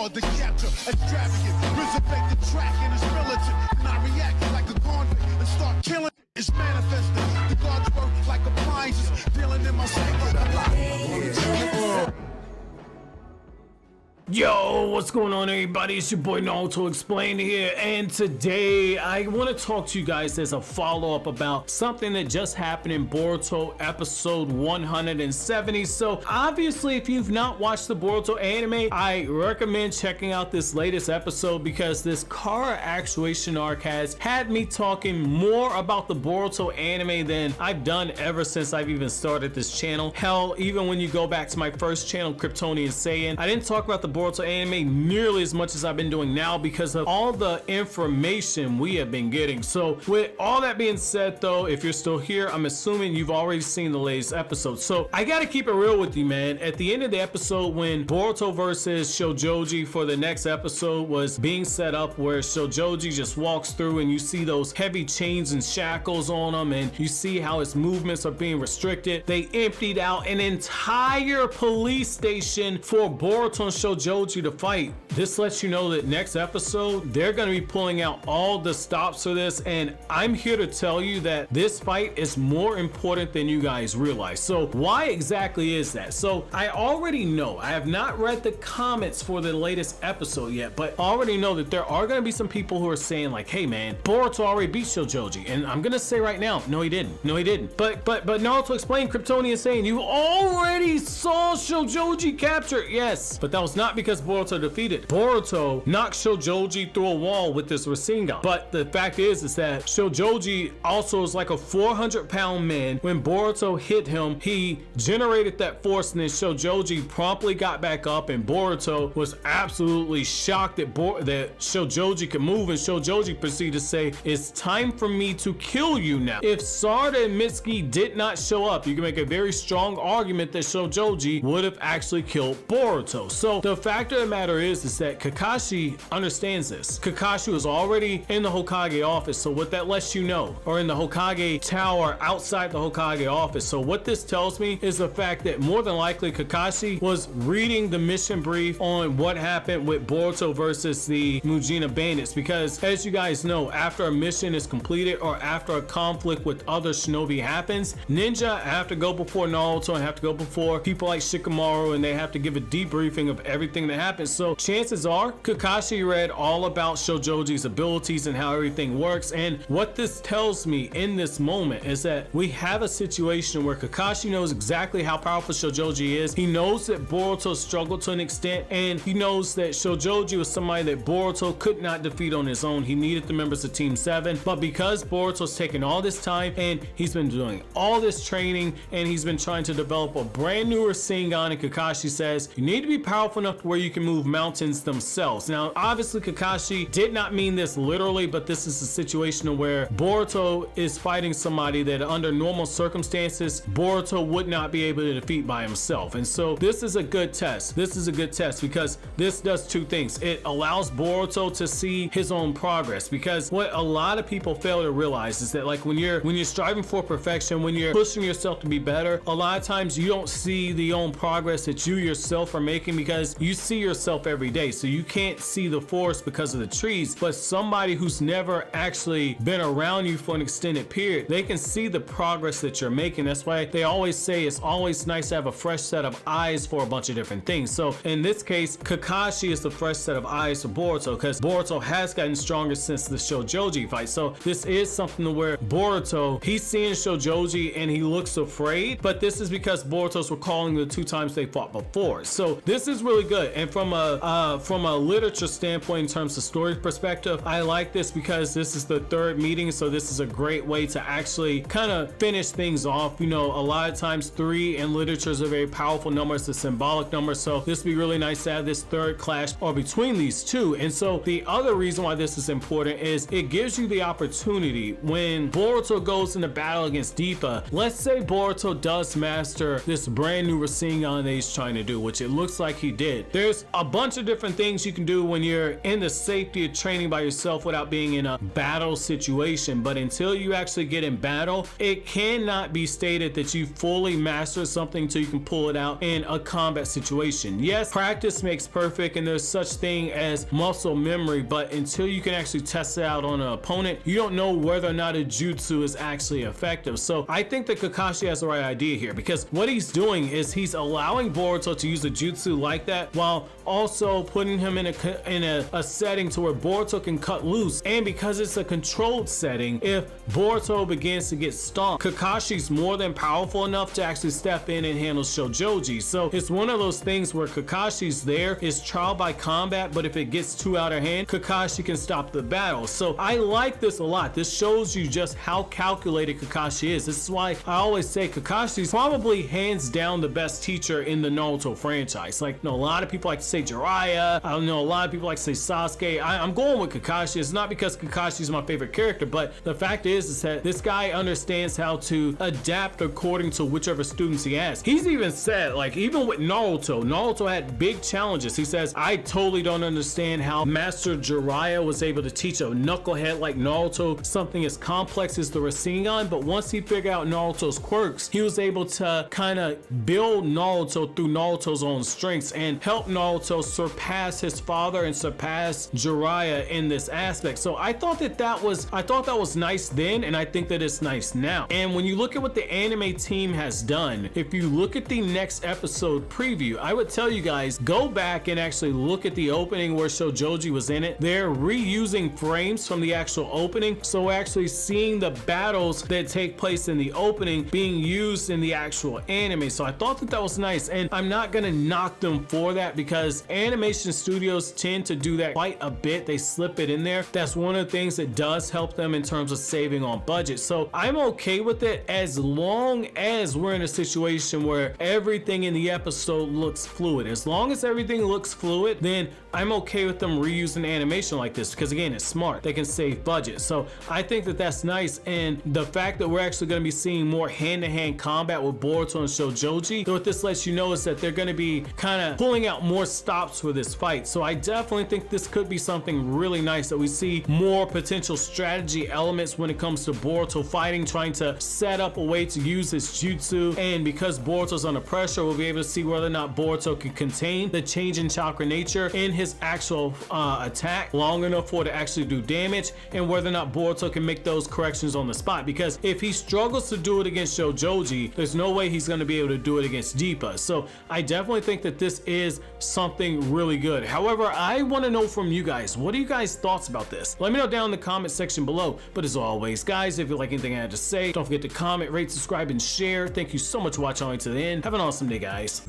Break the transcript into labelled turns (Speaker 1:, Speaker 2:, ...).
Speaker 1: hard to capture. Extravagant, resurrect the track and it's militant. And I react like a convict and start killing. It's manifesting. The gods work like appliances, dealing in my psyche.
Speaker 2: Yo, what's going on, everybody? It's your boy Naruto Explained here, and today I want to talk to you guys as a follow-up about something that just happened in Boruto episode 170. So obviously, if you've not watched the Boruto anime, I recommend checking out this latest episode because this car actuation arc has had me talking more about the Boruto anime than I've done ever since I've even started this channel. Hell, even when you go back to my first channel, Kryptonian Saiyan, I didn't talk about the Boruto anime nearly as much as I've been doing now because of all the information we have been getting. So with all that being said though, if you're still here, I'm assuming you've already seen the latest episode. So I gotta keep it real with you, man. At the end of the episode, when Boruto versus Shojoji for the next episode was being set up, where Shojoji just walks through and you see those heavy chains and shackles on him and you see how his movements are being restricted, they emptied out an entire police station for Boruto and Shojoji to fight. This lets you know that next episode they're going to be pulling out all the stops for this, and I'm here to tell you that this fight is more important than you guys realize. So why exactly is that? So I already know, I have not read the comments for the latest episode yet, but I already know that there are going to be some people who are saying like, hey man, Boruto already beat Shojoji, and I'm gonna say right now, no he didn't, but Naruto Explained, Kryptonian saying you already saw Shojoji capture. Yes, but that was not because Boruto defeated. Boruto knocked Shojoji through a wall with this rasengan. But the fact is that Shojoji also is like a 400-pound man. When Boruto hit him, he generated that force, and then Shojoji promptly got back up, and Boruto was absolutely shocked that Shojoji could move, and Shojoji proceeded to say, it's time for me to kill you now. If Sarada and Mitsuki did not show up, you can make a very strong argument that Shojoji would have actually killed Boruto. So the fact of the matter is that Kakashi understands this. Kakashi was already in the Hokage office, so what that lets you know, or in the Hokage tower outside the Hokage office. So what this tells me is the fact that more than likely Kakashi was reading the mission brief on what happened with Boruto versus the Mujina Bandits, because as you guys know, after a mission is completed or after a conflict with other shinobi happens, ninja have to go before Naruto and have to go before people like Shikamaru, and they have to give a debriefing of everything that happens. So chances are Kakashi read all about Shojoji's abilities and how everything works, and what this tells me in this moment is that we have a situation where Kakashi knows exactly how powerful Shojoji is. He knows that Boruto struggled to an extent, and he knows that Shojoji was somebody that Boruto could not defeat on his own. He needed the members of Team 7, but because Boruto's taken all this time and he's been doing all this training and he's been trying to develop a brand new rasengan, and Kakashi says you need to be powerful enough to where you can move mountains themselves. Now obviously Kakashi did not mean this literally, but this is a situation where Boruto is fighting somebody that under normal circumstances Boruto would not be able to defeat by himself. And so this is a good test. This is a good test because this does two things. It allows Boruto to see his own progress, because what a lot of people fail to realize is that like when you're striving for perfection, when you're pushing yourself to be better, a lot of times you don't see the own progress that you yourself are making because you see yourself every day, so you can't see the forest because of the trees. But somebody who's never actually been around you for an extended period, they can see the progress that you're making. That's why they always say it's always nice to have a fresh set of eyes for a bunch of different things. So in this case, Kakashi is the fresh set of eyes for Boruto, because Boruto has gotten stronger since the Shojoji fight. So this is something where Boruto, he's seeing Shojoji and he looks afraid, but this is because Boruto's recalling the 2 times they fought before. So this is really good. And from a literature standpoint, in terms of story perspective, I like this because this is the 3rd meeting, so this is a great way to actually kind of finish things off. You know, a lot of times 3 in literature is a very powerful number. It's a symbolic number, so this would be really nice to have this 3rd clash or between these 2. And so the other reason why this is important is it gives you the opportunity when Boruto goes into battle against Deepa. Let's say Boruto does master this brand new rasengan that he's trying to do, which it looks like he did. There's a bunch of different things you can do when you're in the safety of training by yourself without being in a battle situation, but until you actually get in battle, it cannot be stated that you fully master something until you can pull it out in a combat situation. Yes, practice makes perfect and there's such thing as muscle memory, but until you can actually test it out on an opponent, you don't know whether or not a jutsu is actually effective. So I think that Kakashi has the right idea here, because what he's doing is he's allowing Boruto to use a jutsu like that while also putting him in a setting to where Boruto can cut loose. And because it's a controlled setting, if Boruto begins to get stomped, Kakashi's more than powerful enough to actually step in and handle Shojoji. So it's one of those things where Kakashi's there is trial by combat, but if it gets too out of hand, Kakashi can stop the battle. So I like this a lot. This shows you just how calculated Kakashi is. This is why I always say Kakashi's probably hands down the best teacher in the Naruto franchise. Like, a lot of people like to say Jiraiya. I don't know, a lot of people like to say Sasuke. I'm going with Kakashi. It's not because Kakashi's my favorite character, but the fact is that this guy understands how to adapt according to whichever students he has. He's even said, like, even with Naruto had big challenges. He says, I totally don't understand how Master Jiraiya was able to teach a knucklehead like Naruto something as complex as the Rasengan, but once he figured out Naruto's quirks, he was able to kind of build Naruto through Naruto's own strengths and help Naruto surpass his father and surpass Jiraiya in this aspect. So I thought that was nice then, and I think that it's nice now. And when you look at what the anime team has done, if you look at the next episode preview, I would tell you guys, go back and actually look at the opening where Shojoji was in it. They're reusing frames from the actual opening, so we're actually seeing the battles that take place in the opening being used in the actual anime. So I thought that was nice, and I'm not gonna knock them for that because animation studios tend to do that quite a bit. They slip it in there. That's one of the things that does help them in terms of saving on budget. So I'm okay with it as long as we're in a situation where everything in the episode looks fluid. As long as everything looks fluid, then I'm okay with them reusing animation like this, because again, it's smart. They can save budget. So I think that that's nice, and the fact that we're actually going to be seeing more hand-to-hand combat with Boruto and Shojoji, what this lets you know is that they're going to be kind of pulling out more stops for this fight. So I definitely think this could be something really nice, that we see more potential strategy elements when it comes to Boruto fighting, trying to set up a way to use his jutsu, and because Boruto's under pressure, we'll be able to see whether or not Boruto can contain the change in chakra nature in his actual attack long enough for it to actually do damage, and whether or not Boruto can make those corrections on the spot. Because if he struggles to do it against Shojoji, there's no way he's going to be able to do it against Deepa. So I definitely think that this is something really good. However, I want to know from you guys, what are you guys' thoughts about this? Let me know down in the comment section below. But as always, guys, if you like anything I had to say, don't forget to comment, rate, subscribe, and share. Thank you so much for watching all the way to the end. Have an awesome day, guys.